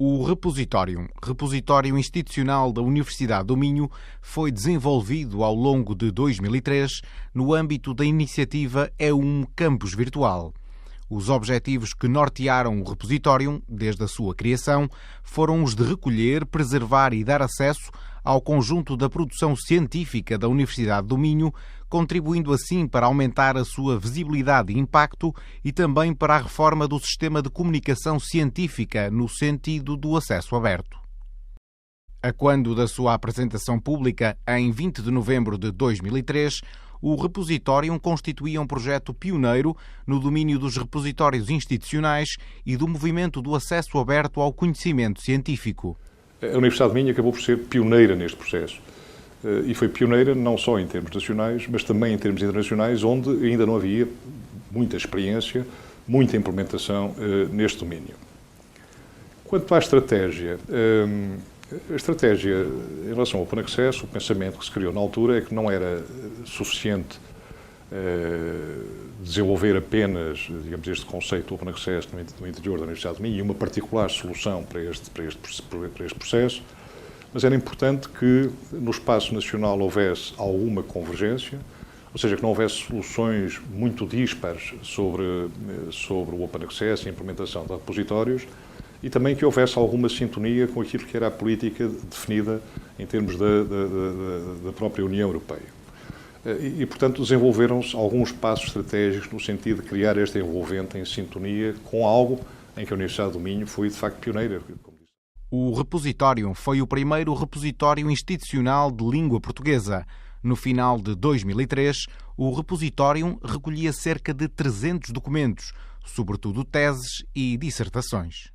O repositório institucional da Universidade do Minho, foi desenvolvido ao longo de 2003 no âmbito da iniciativa E1 Campus Virtual. Os objetivos que nortearam o repositório, desde a sua criação, foram os de recolher, preservar e dar acesso ao conjunto da produção científica da Universidade do Minho, contribuindo assim para aumentar a sua visibilidade e impacto e também para a reforma do sistema de comunicação científica no sentido do acesso aberto. A quando da sua apresentação pública, em 20 de novembro de 2003, o repositório constituía um projeto pioneiro no domínio dos repositórios institucionais e do movimento do acesso aberto ao conhecimento científico. A Universidade de Minho acabou por ser pioneira neste processo. E foi pioneira não só em termos nacionais, mas também em termos internacionais, onde ainda não havia muita experiência, muita implementação neste domínio. Quanto à estratégia, a estratégia em relação ao Open Access, o pensamento que se criou na altura é que não era suficiente desenvolver apenas, digamos, este conceito Open Access no interior da Universidade de Minho e uma particular solução para este processo, mas era importante que no espaço nacional houvesse alguma convergência, ou seja, que não houvesse soluções muito díspares sobre o Open Access e a implementação de repositórios, e também que houvesse alguma sintonia com aquilo que era a política definida em termos da própria União Europeia. E, portanto, desenvolveram-se alguns passos estratégicos no sentido de criar esta envolvente em sintonia com algo em que a Universidade do Minho foi, de facto, pioneira. O repositório foi o primeiro repositório institucional de língua portuguesa. No final de 2003, o repositório recolhia cerca de 300 documentos, sobretudo teses e dissertações.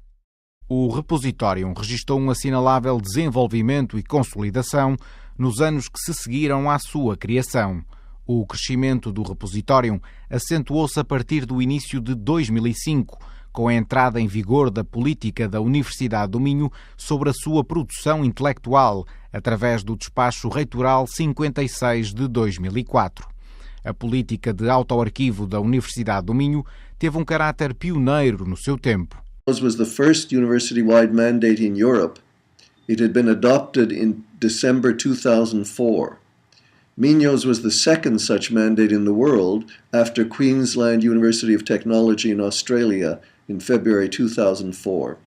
O repositório registrou um assinalável desenvolvimento e consolidação nos anos que se seguiram à sua criação. O crescimento do repositório acentuou-se a partir do início de 2005, com a entrada em vigor da política da Universidade do Minho sobre a sua produção intelectual, através do despacho reitoral 56 de 2004. A política de autoarquivo da Universidade do Minho teve um caráter pioneiro no seu tempo. It was the first university-wide mandate in Europe. It had been adopted in December 2004. Minho's was the second such mandate in the world after Queensland University of Technology in Australia in February 2004.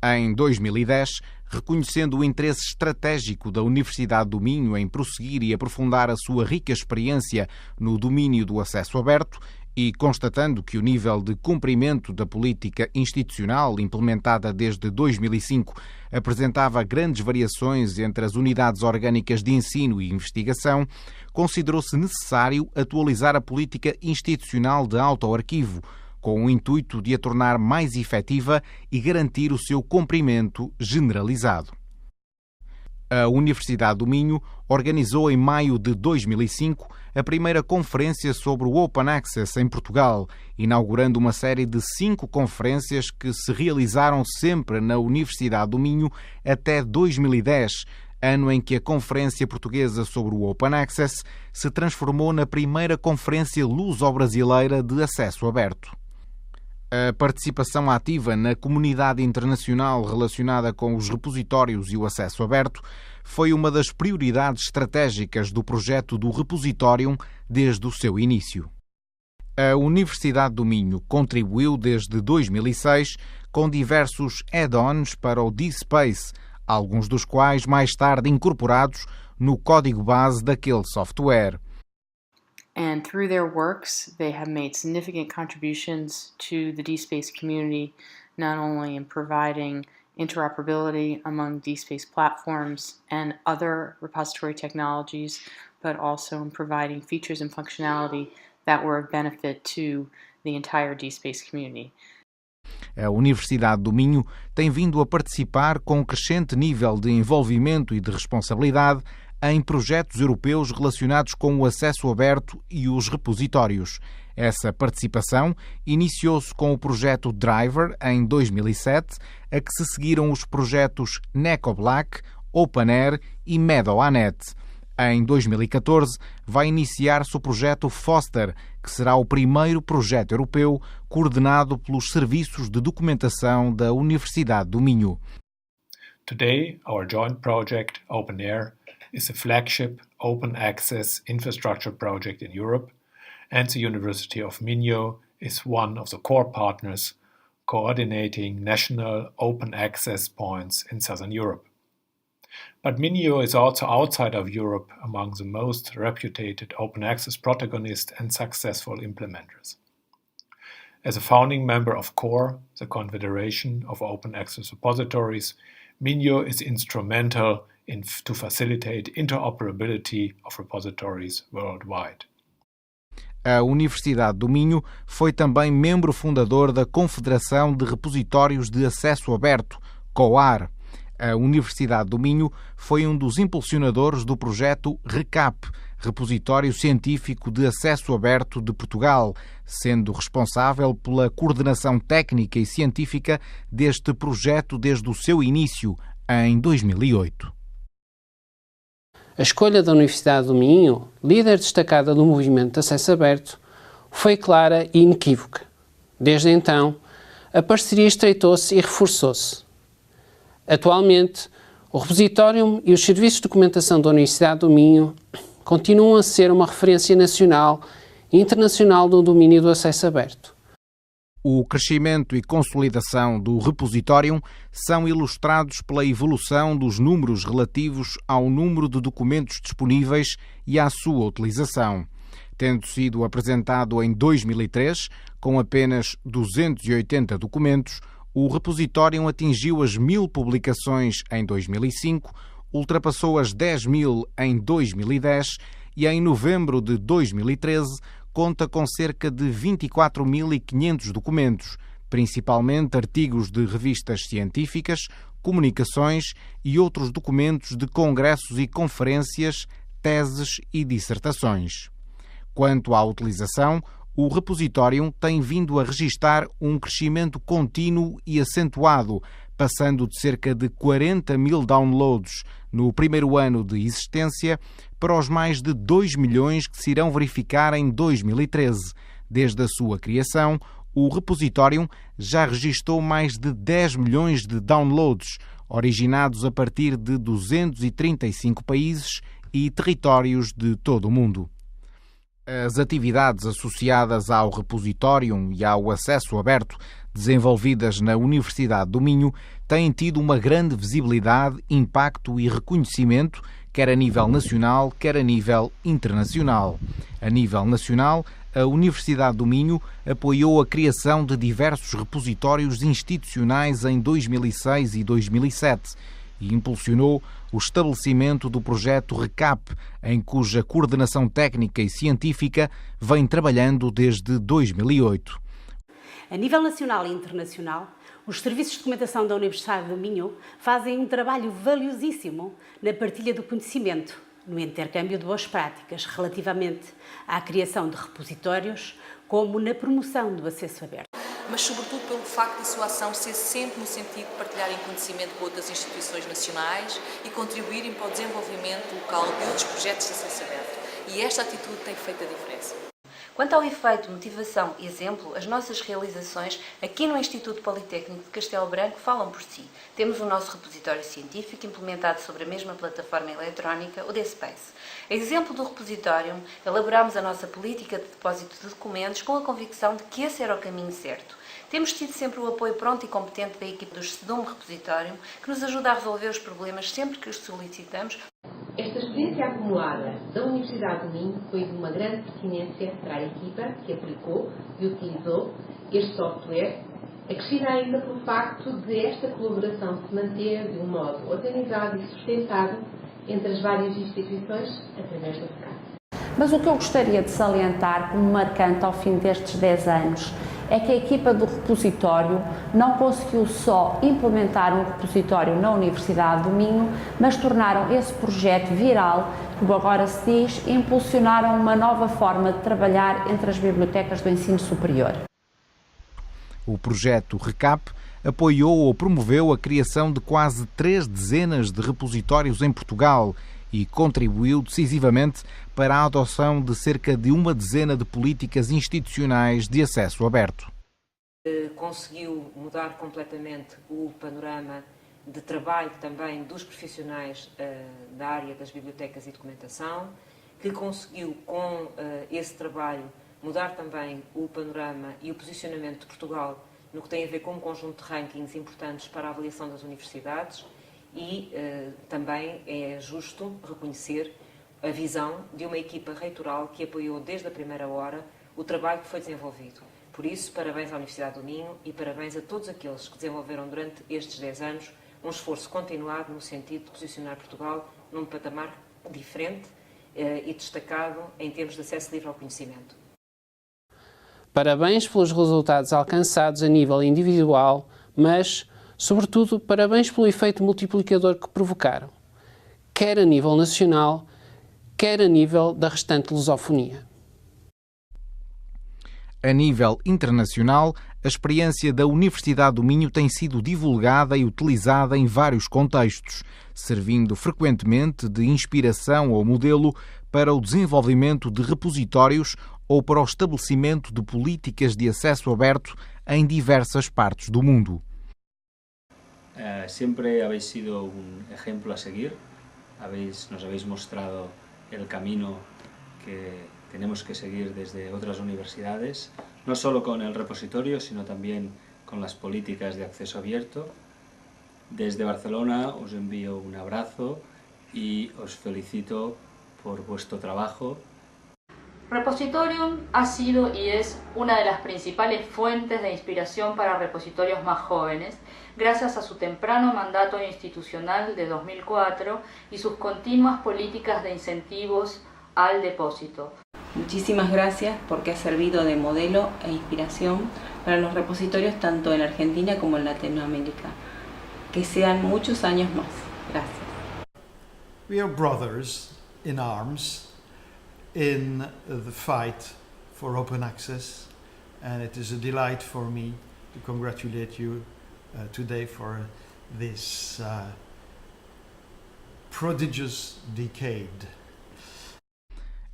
Em 2010, reconhecendo o interesse estratégico da Universidade do Minho em prosseguir e aprofundar a sua rica experiência no domínio do acesso aberto e constatando que o nível de cumprimento da política institucional implementada desde 2005 apresentava grandes variações entre as unidades orgânicas de ensino e investigação, considerou-se necessário atualizar a política institucional de autoarquivo, com o intuito de a tornar mais efetiva e garantir o seu cumprimento generalizado. A Universidade do Minho organizou em maio de 2005 a primeira conferência sobre o Open Access em Portugal, inaugurando uma série de 5 conferências que se realizaram sempre na Universidade do Minho até 2010, ano em que a Conferência Portuguesa sobre o Open Access se transformou na primeira conferência luso-brasileira de acesso aberto. A participação ativa na comunidade internacional relacionada com os repositórios e o acesso aberto foi uma das prioridades estratégicas do projeto do repositório desde o seu início. A Universidade do Minho contribuiu desde 2006 com diversos add-ons para o DSpace, alguns dos quais mais tarde incorporados no código-base daquele software. And through their works, they have made significant contributions to the DSpace community, not only in providing interoperability among DSpace platforms and other repository technologies, but also in providing features and functionality that were of benefit to the entire DSpace community. A Universidade do Minho tem vindo a participar com crescente nível de envolvimento e de responsabilidade em projetos europeus relacionados com o acesso aberto e os repositórios. Essa participação iniciou-se com o projeto Driver em 2007, a que se seguiram os projetos NecoBlack, OpenAir e MeadowAnet. Em 2014, vai iniciar-se o projeto FOSTER, que será o primeiro projeto europeu coordenado pelos serviços de documentação da Universidade do Minho. Today, our joint project, OpenAIR, is a flagship open access infrastructure project in Europe, and the University of Minho is one of the core partners coordinating national open access points in Southern Europe. But Minho is also outside of Europe among the most reputed open access protagonists and successful implementers. As a founding member of CORE, the Confederation of Open Access Repositories, Minho is instrumental to facilitate interoperability of repositories worldwide. A Universidade do Minho foi também membro fundador da Confederação de Repositórios de Acesso Aberto, COAR. A Universidade do Minho foi um dos impulsionadores do projeto RECAP, Repositório Científico de Acesso Aberto de Portugal, sendo responsável pela coordenação técnica e científica deste projeto desde o seu início, em 2008. A escolha da Universidade do Minho, líder destacada do movimento de acesso aberto, foi clara e inequívoca. Desde então, a parceria estreitou-se e reforçou-se. Atualmente, o repositório e os serviços de documentação da Universidade do Minho continuam a ser uma referência nacional e internacional do domínio do acesso aberto. O crescimento e consolidação do repositório são ilustrados pela evolução dos números relativos ao número de documentos disponíveis e à sua utilização. Tendo sido apresentado em 2003, com apenas 280 documentos, o repositório atingiu as 1000 publicações em 2005, ultrapassou as 10.000 em 2010 e em novembro de 2013 conta com cerca de 24.500 documentos, principalmente artigos de revistas científicas, comunicações e outros documentos de congressos e conferências, teses e dissertações. Quanto à utilização, o repositório tem vindo a registar um crescimento contínuo e acentuado, passando de cerca de 40.000 downloads no primeiro ano de existência para os mais de 2 milhões que se irão verificar em 2013. Desde a sua criação, o repositório já registou mais de 10 milhões de downloads, originados a partir de 235 países e territórios de todo o mundo. As atividades associadas ao repositório e ao acesso aberto desenvolvidas na Universidade do Minho têm tido uma grande visibilidade, impacto e reconhecimento, quer a nível nacional, quer a nível internacional. A nível nacional, a Universidade do Minho apoiou a criação de diversos repositórios institucionais em 2006 e 2007 e impulsionou o estabelecimento do projeto RECAP, em cuja coordenação técnica e científica vem trabalhando desde 2008. A nível nacional e internacional, os serviços de documentação da Universidade do Minho fazem um trabalho valiosíssimo na partilha do conhecimento, no intercâmbio de boas práticas relativamente à criação de repositórios, como na promoção do acesso aberto. Mas sobretudo pelo facto da sua ação ser sempre no sentido de partilharem conhecimento com outras instituições nacionais e contribuírem para o desenvolvimento local de outros projetos de acesso aberto. E esta atitude tem feito a diferença. Quanto ao efeito, motivação e exemplo, as nossas realizações aqui no Instituto Politécnico de Castelo Branco falam por si. Temos o nosso repositório científico implementado sobre a mesma plataforma eletrónica, o DSpace. A exemplo do repositório, elaboramos a nossa política de depósito de documentos com a convicção de que esse era o caminho certo. Temos tido sempre o apoio pronto e competente da equipe do SEDUM Repositório, que nos ajuda a resolver os problemas sempre que os solicitamos. Esta experiência acumulada da Universidade do Minho foi de uma grande pertinência para a equipa que aplicou e utilizou este software, acrescida ainda pelo facto de esta colaboração se manter de um modo organizado e sustentado entre as várias instituições através do RECAP. Mas o que eu gostaria de salientar como marcante ao fim destes 10 anos é que a equipa do repositório não conseguiu só implementar um repositório na Universidade do Minho, mas tornaram esse projeto viral, como agora se diz, e impulsionaram uma nova forma de trabalhar entre as bibliotecas do ensino superior. O projeto RECAP apoiou ou promoveu a criação de quase 3 dezenas de repositórios em Portugal e contribuiu decisivamente para a adoção de cerca de uma dezena de políticas institucionais de acesso aberto. Conseguiu mudar completamente o panorama de trabalho também dos profissionais da área das bibliotecas e documentação, que conseguiu com esse trabalho mudar também o panorama e o posicionamento de Portugal no que tem a ver com um conjunto de rankings importantes para a avaliação das universidades e também é justo reconhecer a visão de uma equipa reitoral que apoiou desde a primeira hora o trabalho que foi desenvolvido. Por isso, parabéns à Universidade do Minho e parabéns a todos aqueles que desenvolveram durante estes 10 anos um esforço continuado no sentido de posicionar Portugal num patamar diferente e destacado em termos de acesso livre ao conhecimento. Parabéns pelos resultados alcançados a nível individual, mas, sobretudo, parabéns pelo efeito multiplicador que provocaram, quer a nível nacional, quer a nível da restante lusofonia. A nível internacional, a experiência da Universidade do Minho tem sido divulgada e utilizada em vários contextos, servindo frequentemente de inspiração ou modelo para o desenvolvimento de repositórios ou para o estabelecimento de políticas de acesso aberto em diversas partes do mundo. Siempre habéis sido un ejemplo a seguir, nos habéis mostrado el camino que tenemos que seguir desde otras universidades, no solo con el repositorio, sino también con las políticas de acceso abierto. Desde Barcelona os envío un abrazo y os felicito por vuestro trabajo. Repositorium ha sido y es una de las principales fuentes de inspiración para repositorios más jóvenes, gracias a su temprano mandato institucional de 2004 y sus continuas políticas de incentivos al depósito. Muchísimas gracias porque ha servido de modelo e inspiración para los repositorios tanto en Argentina como en Latinoamérica. Que sean muchos años más. Gracias. We are brothers in arms in the fight for open access, and it is a delight for me to congratulate you today for this prodigious decade.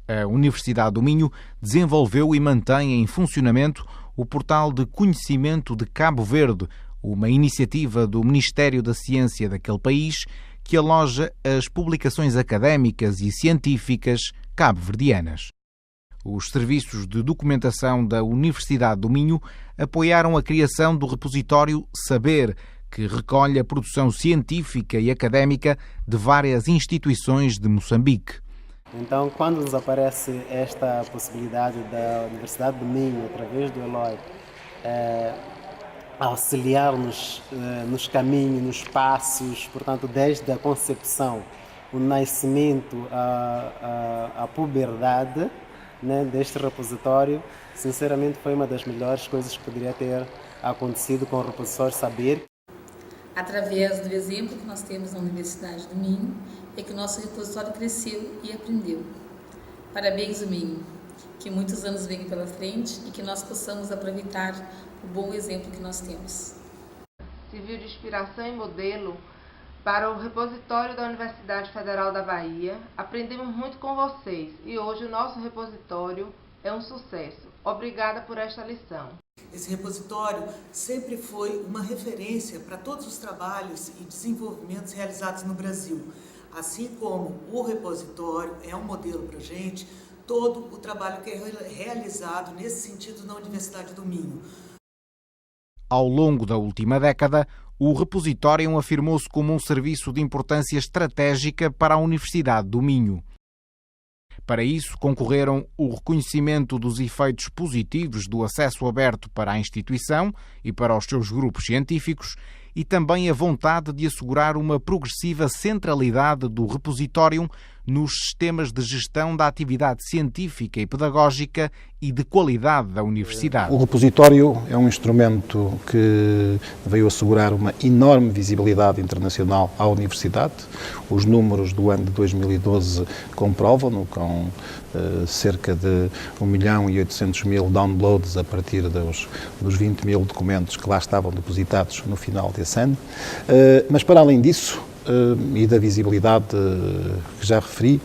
A Universidade do Minho desenvolveu e mantém em funcionamento o Portal de Conhecimento de Cabo Verde, uma iniciativa do Ministério da Ciência daquele país que aloja as publicações académicas e científicas cabo-verdianas. Os serviços de documentação da Universidade do Minho apoiaram a criação do repositório Saber, que recolhe a produção científica e académica de várias instituições de Moçambique. Então, quando nos aparece esta possibilidade da Universidade do Minho, através do Eloy, auxiliar-nos nos caminhos, nos passos, portanto, desde a concepção, o nascimento, a puberdade, né, deste repositório, sinceramente foi uma das melhores coisas que poderia ter acontecido com o repositório Saber. Através do exemplo que nós temos na Universidade do Minho, é que o nosso repositório cresceu e aprendeu. Parabéns, do Minho, que muitos anos venham pela frente e que nós possamos aproveitar o bom exemplo que nós temos. Serviu de inspiração e modelo para o repositório da Universidade Federal da Bahia. Aprendemos muito com vocês e hoje o nosso repositório é um sucesso. Obrigada por esta lição. Esse repositório sempre foi uma referência para todos os trabalhos e desenvolvimentos realizados no Brasil. Assim como o repositório é um modelo para a gente, todo o trabalho que é realizado nesse sentido na Universidade do Minho. Ao longo da última década, o repositório afirmou-se como um serviço de importância estratégica para a Universidade do Minho. Para isso, concorreram o reconhecimento dos efeitos positivos do acesso aberto para a instituição e para os seus grupos científicos e também a vontade de assegurar uma progressiva centralidade do repositório nos sistemas de gestão da atividade científica e pedagógica e de qualidade da universidade. O repositório é um instrumento que veio assegurar uma enorme visibilidade internacional à universidade. Os números do ano de 2012 comprovam-no, com cerca de 1.800.000 downloads a partir dos 20.000 documentos que lá estavam depositados no final desse ano. Mas, para além disso, e da visibilidade que já referi.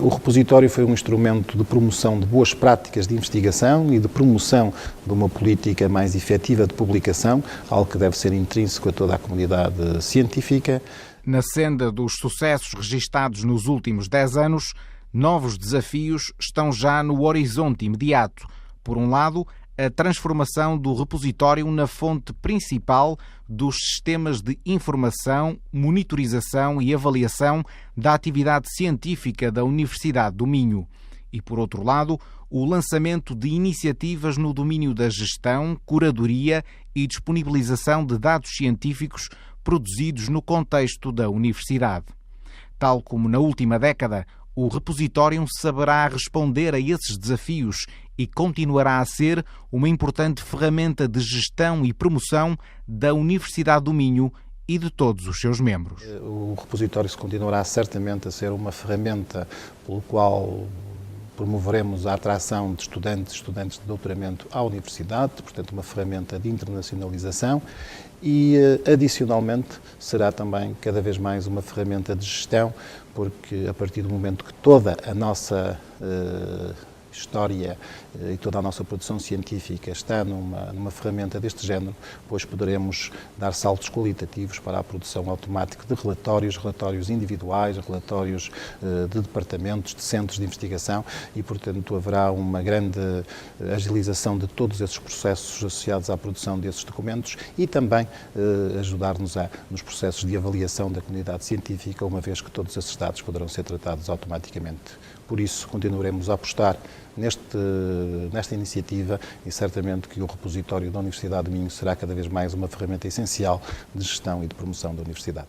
O repositório foi um instrumento de promoção de boas práticas de investigação e de promoção de uma política mais efetiva de publicação, algo que deve ser intrínseco a toda a comunidade científica. Na senda dos sucessos registados nos últimos 10 anos, novos desafios estão já no horizonte imediato. Por um lado, a transformação do repositório na fonte principal dos sistemas de informação, monitorização e avaliação da atividade científica da Universidade do Minho. E, por outro lado, o lançamento de iniciativas no domínio da gestão, curadoria e disponibilização de dados científicos produzidos no contexto da Universidade. Tal como na última década, o repositório saberá responder a esses desafios e continuará a ser uma importante ferramenta de gestão e promoção da Universidade do Minho e de todos os seus membros. O repositório continuará certamente a ser uma ferramenta pelo qual promoveremos a atração de estudantes de doutoramento à universidade, portanto uma ferramenta de internacionalização e, adicionalmente, será também cada vez mais uma ferramenta de gestão, porque a partir do momento que toda a nossa história e toda a nossa produção científica está numa ferramenta deste género, pois poderemos dar saltos qualitativos para a produção automática de relatórios individuais, relatórios de departamentos, de centros de investigação e, portanto, haverá uma grande agilização de todos esses processos associados à produção desses documentos e também ajudar-nos nos processos de avaliação da comunidade científica, uma vez que todos esses dados poderão ser tratados automaticamente. Por isso, continuaremos a apostar nesta iniciativa e certamente que o repositório da Universidade do Minho será cada vez mais uma ferramenta essencial de gestão e de promoção da Universidade.